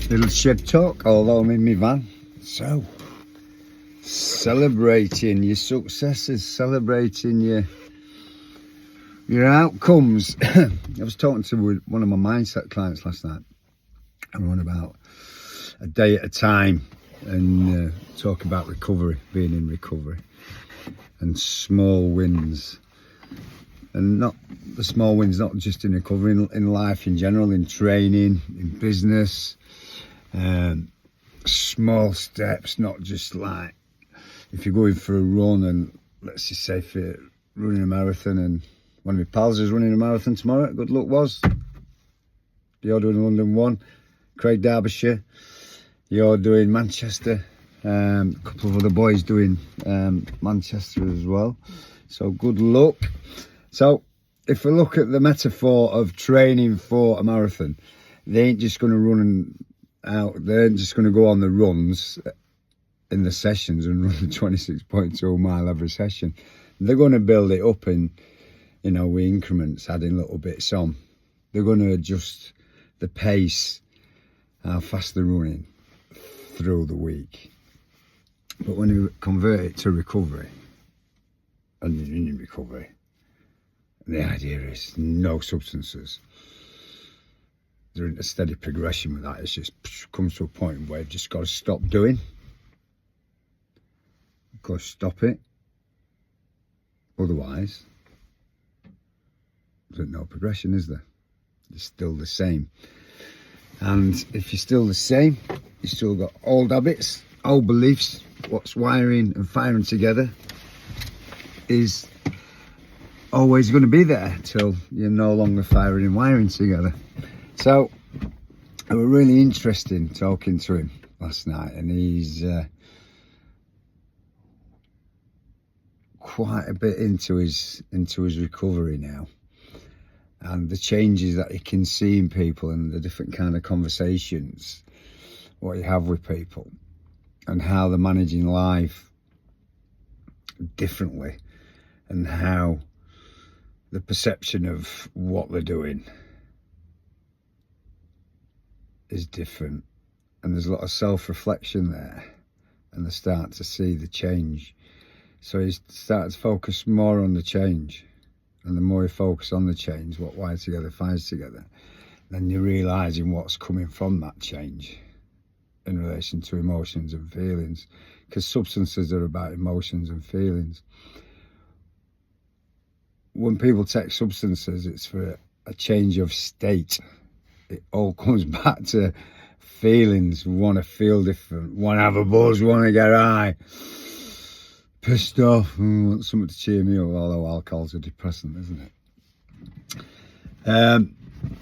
Little shed talk, although I'm in my van. So, celebrating your successes, celebrating your outcomes. I was talking to one of my mindset clients last night, and we're on about a day at a time, and talk about recovery, being in recovery, and small wins. And not the small wins, not just in recovery, in life in general, in training, in business. Small steps, not just like if you're going for a run, and let's just say if you're running a marathon, and one of my pals is running a marathon tomorrow, good luck was. You're doing London 1, Craig Derbyshire, you're doing Manchester, a couple of other boys doing Manchester as well, so good luck. So if we look at the metaphor of training for a marathon, they ain't just going to run out, they ain't just going to go on the runs in the sessions and run the 26.2 mile every session. They're going to build it up in, with increments, adding little bits on. They're going to adjust the pace, how fast they're running through the week. But when you convert it to recovery, and you're in recovery, the idea is no substances. They're in a steady progression with that. It's just comes to a point where you've just got to stop doing. You've got to stop it. Otherwise, there's no progression, is there? It's still the same. And if you're still the same, you've still got old habits, old beliefs. What's wiring and firing together is always going to be there till you're no longer firing and wiring together. So it was really interesting talking to him last night, and he's quite a bit into his recovery now, and the changes that he can see in people, and the different kind of conversations what you have with people, and how they're managing life differently, and how the perception of what they're doing is different, and there's a lot of self-reflection there, and they're starting to see the change. So he's starting to focus more on the change, and the more you focus on the change, what wires together finds together, then you're realising what's coming from that change in relation to emotions and feelings, because substances are about emotions and feelings. When people take substances, it's for a change of state. It all comes back to feelings. We want to feel different, want to have a buzz, want to get high, pissed off, want something to cheer me up, although alcohol's a depressant, isn't it?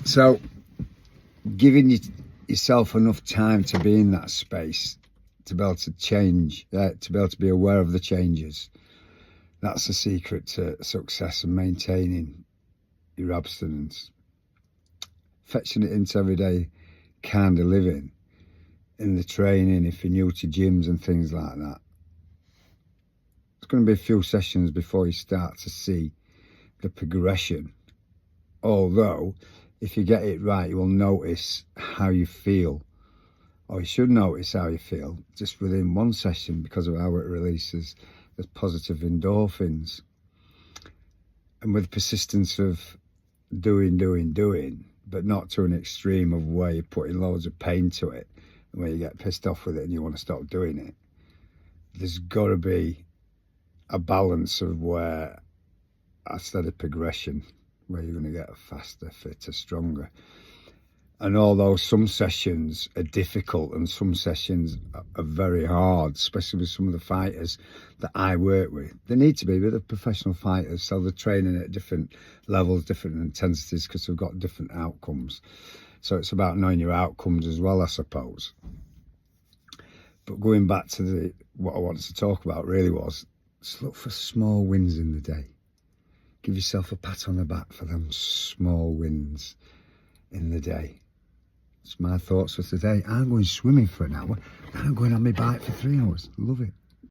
So giving yourself enough time to be in that space, to be able to change, to be able to be aware of the changes, that's the secret to success and maintaining your abstinence. Fetching it into everyday kind of living, in the training, if you're new to gyms and things like that. It's going to be a few sessions before you start to see the progression. Although, if you get it right, you will notice how you feel. Or you should notice how you feel just within one session, because of how it releases the positive endorphins. And with persistence of doing, but not to an extreme of where you're putting loads of pain to it, and where you get pissed off with it and you want to stop doing it. There's got to be a balance of where a steady progression, where you're going to get faster, fitter, stronger. And although some sessions are difficult and some sessions are very hard, especially with some of the fighters that I work with, they need to be with the professional fighters, so they're training at different levels, different intensities, because they've got different outcomes. So it's about knowing your outcomes as well, I suppose. But going back to what I wanted to talk about really was, just look for small wins in the day. Give yourself a pat on the back for them small wins in the day. It's my thoughts for today. I'm going swimming for an hour. I'm going on my bike for 3 hours. Love it.